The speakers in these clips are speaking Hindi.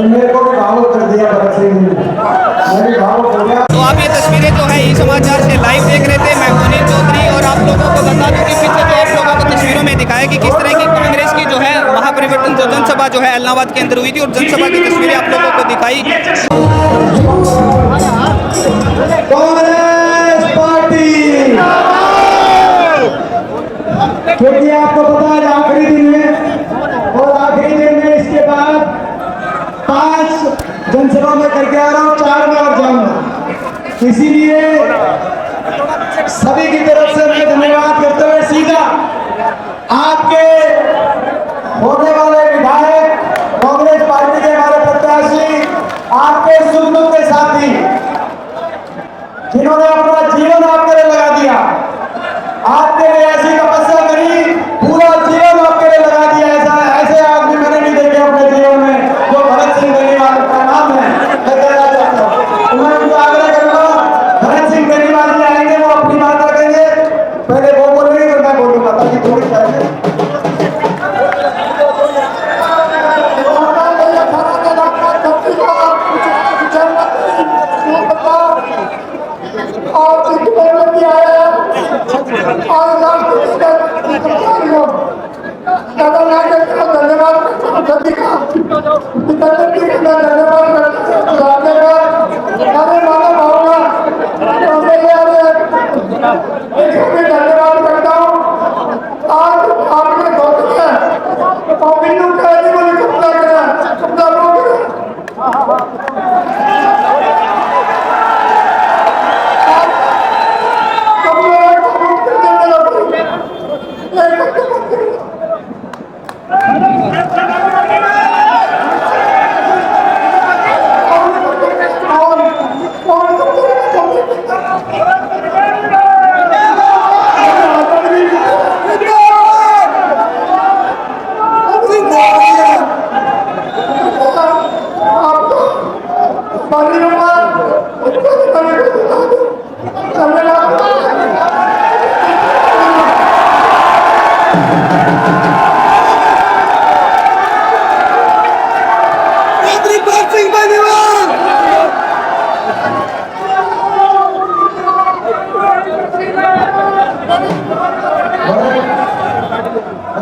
मेरे को भी भावुक कर दिया भगत सिंह ने, मैं भी भावुक हो गया। तो आप ये तस्वीरें जो है ई समाचार से लाइव देख रहे थे। मैं पुनीत चौधरी और आप लोगों को बता दूं कि पीछे जो आप लोगों को तस्वीरों में दिखाया कि किस तरह की कांग्रेस की जो है महापरिवर्तन जो जनसभा जो है इलाहाबाद के अंदर हुई थी और जनसभा की तस्वीरें आप लोगों को दिखाई। कांग्रेस पार्टी, क्योंकि आपको पता है आखिरी दिन है और आखिरी दिन में इसके बाद 5 जनसभा में करके आ रहा हूँ, 4 में और जाऊंगा। इसीलिए सभी की तरफ से मैं धन्यवाद करते हुए सीधा आपके होने वाले विधायक, कांग्रेस पार्टी के हमारे प्रत्याशी, आपके सुख दुख के साथी जिन्होंने अपना जीवन आपके लिए लगा दिया, आपके लिए ऐसी तपस्या करी, पूरा जीवन आपके लिए लगा दिया। ऐसे आदमी मैंने नहीं देखे अपने जीवन में जो भगत सिंह बेनीवाल का नाम है। मैं कहना चाहता हूँ, मैं उनको आग्रह करूंगा, भगत सिंह बेनीवाल जी आएंगे, वो अपनी बात रखेंगे, पहले वो बोलेंगे तो मैं बोलूंगा, ताकि थोड़ी टाइम धन्यवाद करता हूँ। आज आपने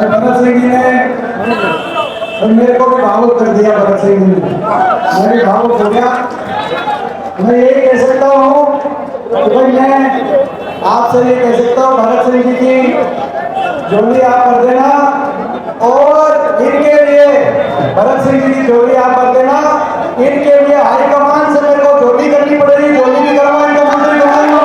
भगत सिंह जी ने मेरे को भी भावुक कर दिया। भगत सिंह जी ने, मैं भी भावुक हो गया। मैं ये कह सकता हूँ कि भाई मैं आपसे ये कह सकता हूँ, भगत सिंह जी की जोड़ी आप कर देना और इनके लिए भगत सिंह जी की जोड़ी आप कर देना। इनके लिए हाईकमान से मेरे को जोड़ी करनी पड़ेगी, जोड़ी भी करवाएंगे, मंत्री बनाएंगे,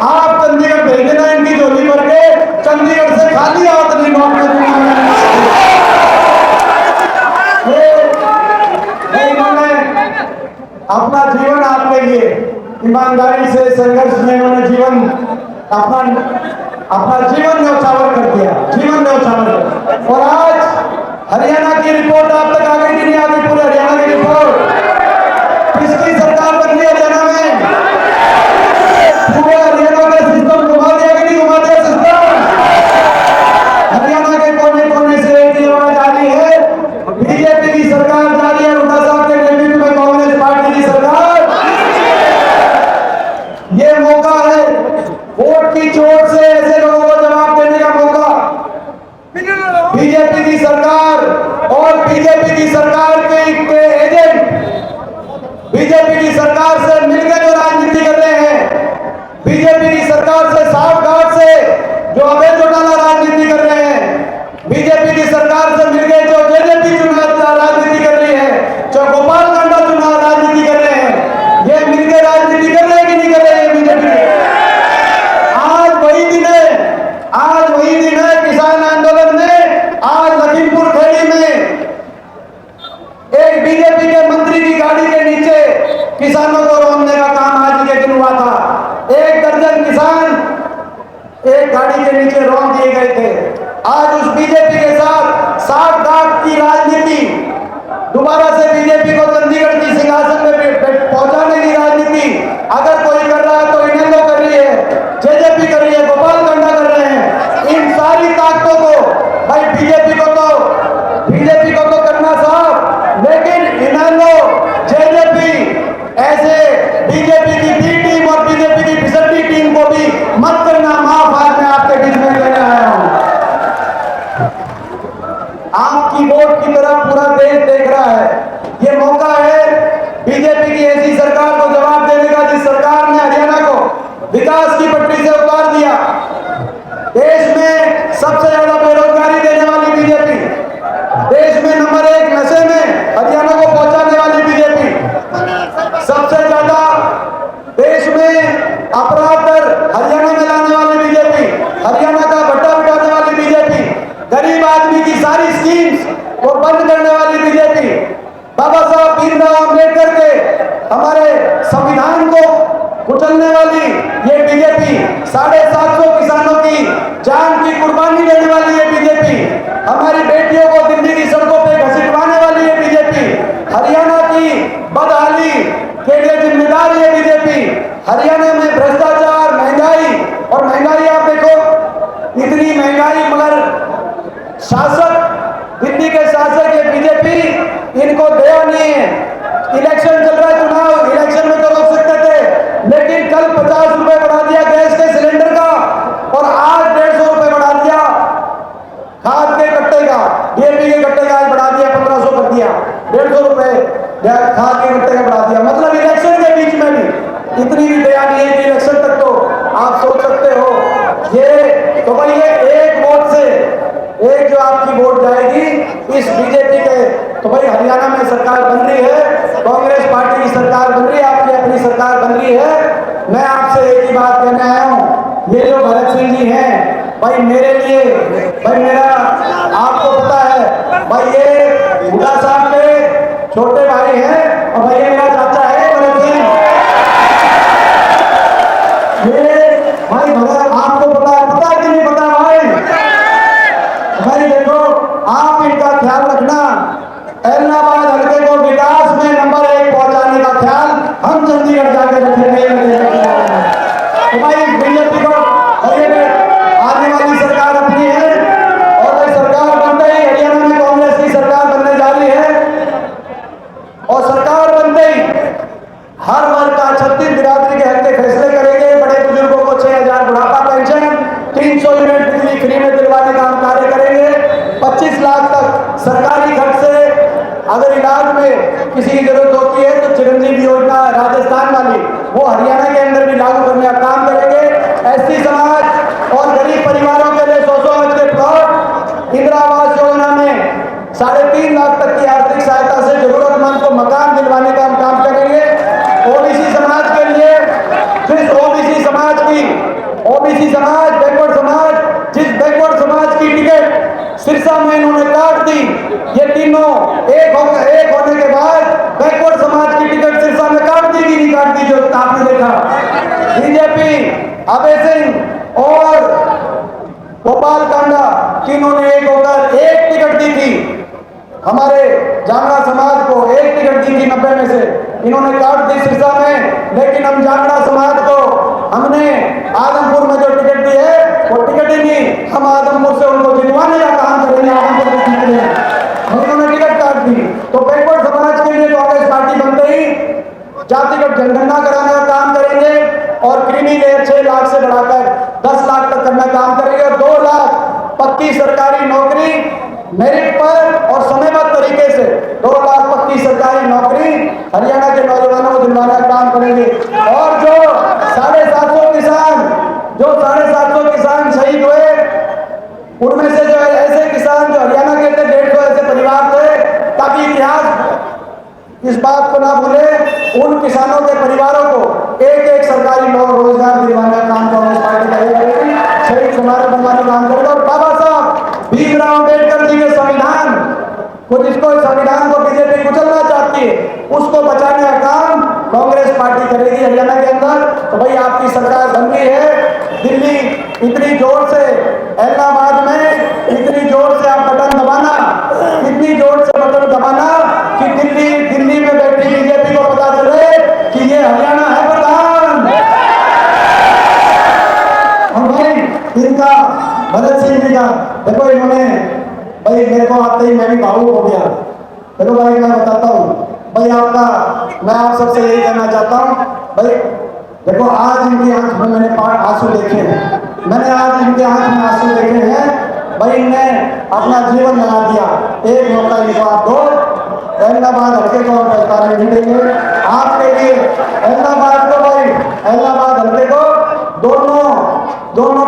आप चंडीगढ़ भेज देना इनकी झोली भर के। चंडीगढ़ से खाली हाथ नहीं लौटने दूंगा। इन्होंने अपना जीवन आपके लिए ईमानदारी से संघर्ष में इन्होंने जीवन अपना जीवन न्यौछावर कर दिया, जीवन न्यौछावर। और आज हरियाणा की रिपोर्ट आप तक आ गई, नहीं आ गई? पूरे हरियाणा की रिपोर्ट किसकी सरकार बन गई हरियाणा में? पूरे हरियाणा का सिस्टम घुमा दिया कि नहीं घुमा दिया सिस्टम? हरियाणा के कोने कोने से योजना जारी है, बीजेपी की सरकार जारी है, उनका साहब के नेतृत्व में कांग्रेस पार्टी की सरकार। ये मौका है वोट की चोट से ऐसे लोगों को जवाब देने का मौका। बीजेपी की सरकार और बीजेपी की सरकार के एजेंट बीजेपी की सरकार से मिलकर जो राजनीति कर रहे हैं, बीजेपी की सरकार से साफ घाट से जो अवैध घोटाला राजनीति कर रहे हैं, बीजेपी की सरकार से मिलकर जो जेजेपी चुनाव राजनीति कर रही है, जो गोपाल कांडा चुनाव राजनीति कर रहे हैं, ये मिलकर राजनीति कर रहे हैं कि नहीं कर रहे हैं बीजेपी? आज वही दिन है, आज वही दिन है किसान आंदोलन में। आज लखीमपुर खीरी में एक बीजेपी के मंत्री की गाड़ी के नीचे किसानों को रोकने का काम आज के दिन हुआ था। 1 दर्जन किसान एक गाड़ी के नीचे रोक दिए गए थे। आज उस बीजेपी के साथ साठ गांठ की राजनीति दोबारा आपकी वोट की तरफ पूरा देश देख रहा है। ये मौका है बीजेपी की ऐसी सरकार को जवाब देने का जिस सरकार ने हरियाणा को विकास की पटरी से उतार दिया। देश में सबसे ज्यादा बेरोजगारी देने वाली बीजेपी, देश में नंबर 1 नशे में हरियाणा को पहुंचाने वाली बीजेपी, सबसे ज्यादा देश में अपराध दर हरियाणा में लाने वाली बीजेपी, हरियाणा का भट्टा उठाने वाली बीजेपी, गरीब आदमी की सारी स्कीम्स को बंद करने वाली बीजेपी, बाबा साहब भीमराव अम्बेडकर के हमारे संविधान को कुचलने वाली ये बीजेपी, 750 किसानों की जान की कुर्बानी देने वाली ये बीजेपी, हमारी बेटियों को दिल्ली की सड़कों पे घसीटवाने वाली ये बीजेपी, हरियाणा की बदहाली के लिए जिम्मेदार ये बीजेपी, हरियाणा में भ्रष्टाचार, महंगाई, और महंगाई आप देखो इतनी महंगाई, मगर शासक दिल्ली के शासक ये बीजेपी इनको दया नहीं है। इलेक्शन चल रहा है, चुनाव, इलेक्शन में तो रोक सकते थे, लेकिन कल 50 रुपए बढ़ा दिया गैस के सिलेंडर का और आज 150 रुपए बढ़ा दिया खाद के कट्टे का, डीएपी के कट्टे का आज बढ़ा दिया, 1500 कर दिया, 150 रुपए खाद के कट्टे का बढ़ा दिया। मतलब इलेक्शन के बीच में भी इतनी भी दया नहीं है कि इलेक्शन तक तो आप सोच सकते हो ये तो भाई ये एक वोट से एक जो आपकी वोट जाएगी इस बीजेपी के, तो भाई हरियाणा में सरकार बन रही है, कांग्रेस पार्टी की सरकार बन रही है, आपकी अपनी सरकार बन रही है। मैं आपसे एक ही बात कहने आया हूँ, ये जो भरत सिंह जी हैं भाई मेरे लिए, भाई मेरा आपको पता है भाई ये हुड्डा साहब के छोटे भाई हैं और भाई ये मेरा चाचा है भरत सिंह। ये भाई भरत आपको पता है कि नहीं पता भाई? भाई देखो आप इनका ख्याल रखना, एलनाबाद हल्के को विकास में नंबर 1 पहुंचाने का ख्याल हम चंडीगढ़ जाकर रखेंगे। तो भाई बीजेपी को आने वाली सरकार अपनी है और सरकार बनते ही हरियाणा में कांग्रेस की सरकार बनने जा रही है और सरकार बनते ही हर वर्ग का 36 बिरादरी के हक के फैसले करेंगे। बड़े बुजुर्गों को 6000 बुढ़ापा पेंशन, 300 यूनिट बिजली फ्री में दिलवाने का हम कार्य करेंगे। 25 लाख तक सरकारी खर्च से अगर इलाज में किसी की जरूरत होती है तो चिरंजीवी योजना राजस्थान वाली वो हरियाणा के अंदर भी लागू करने का काम करेंगे। एसटी समाज और गरीब परिवारों के लिए 100 गज के प्लॉट, इंदिरा आवास योजना में 3.5 लाख तक की आर्थिक सहायता से जरूरतमंद को मकान दिलवाने का हम काम करेंगे। ओबीसी समाज के लिए जिस ओबीसी समाज की बैकवर्ड समाज, जिस बैकवर्ड समाज की टिकट सिरसा में इन्होंने काट दी, ये तीनों एक होने के बाद बैकवर्ड समाज की टिकट सिरसा में काट दी कि नहीं काट दी, जो आपने देखा बीजेपी अभय सिंह और गोपाल कांडा तीनों ने एक होकर एक टिकट दी थी, हमारे जांगड़ा समाज को एक टिकट दी थी 90 में से, इन्होंने काट दी सिरसा में। लेकिन हम जांगड़ा समाज को हमने आदमपुर में जो टिकट दी है वो टिकट ही नहीं, हम आदमपुर से उनको जितवाने का काम करेंगे। आदमपुर में जीत रहे हैं, उन्होंने टिकट काट दी। तो बैकवर्ड समाज के लिए कांग्रेस पार्टी बनते ही जातिगत जनगणना कराने का काम करेंगे और क्रीमी लेयर 6 लाख से बढ़ाकर 10 लाख तक करना काम करेंगे और 2 लाख पक्की सरकारी नौकरी मेरिट पर और समयबद्ध तरीके से 2 लाख पक्की सरकारी नौकरी हरियाणा के नौजवानों को दिलवाने का काम करेंगे। और जो 750 किसान शहीद हुए, उनमें से जो ऐसे किसान जो हरियाणा के थे 150 ऐसे परिवार थे, ताकि इतिहास इस बात को ना भूले, उन किसानों के परिवारों को एक सरकारी रोजगार दिलवाने का काम कांग्रेस पार्टी करेगी, शहीद स्मारक बनवाने का काम करेगा। और बाबा साहब भीमराव अम्बेडकर जी के संविधान को, जिसको संविधान को बीजेपी कुचलना चाहती है, उसको बचाने का काम कांग्रेस पार्टी करेगी हरियाणा के अंदर। तो भाई आपकी सरकार बन गई है, दिल्ली इतनी जोर से, इलाहाबाद में इतनी जोर से आप बटन दबाना, इतनी जोर से बटन दबाना कि दिल्ली में बैठी बीजेपी को पता चले कि ये हरियाणा है प्रधान। और भाई इनका भगत सिंह जी का देखो, इन्होंने भाई मेरे को आते ही मैं भी भावुक हो गया। देखो भाई मैं बताता हूँ भाई मैं आप सबसे यही कहना चाहता हूँ भाई, देखो आज इनकी आंख में मैंने आंसू देखे हैं, मैंने आज इनके आंख में आंसू देखे हैं भाई। बहन ने अपना जीवन बना दिया। एक मौका इनको आप दो, अहमदाबाद हल्के को हम सरकार नहीं देंगे आपके लिए। अहमदाबाद को भाई, अहमदाबाद हल्के को दोनों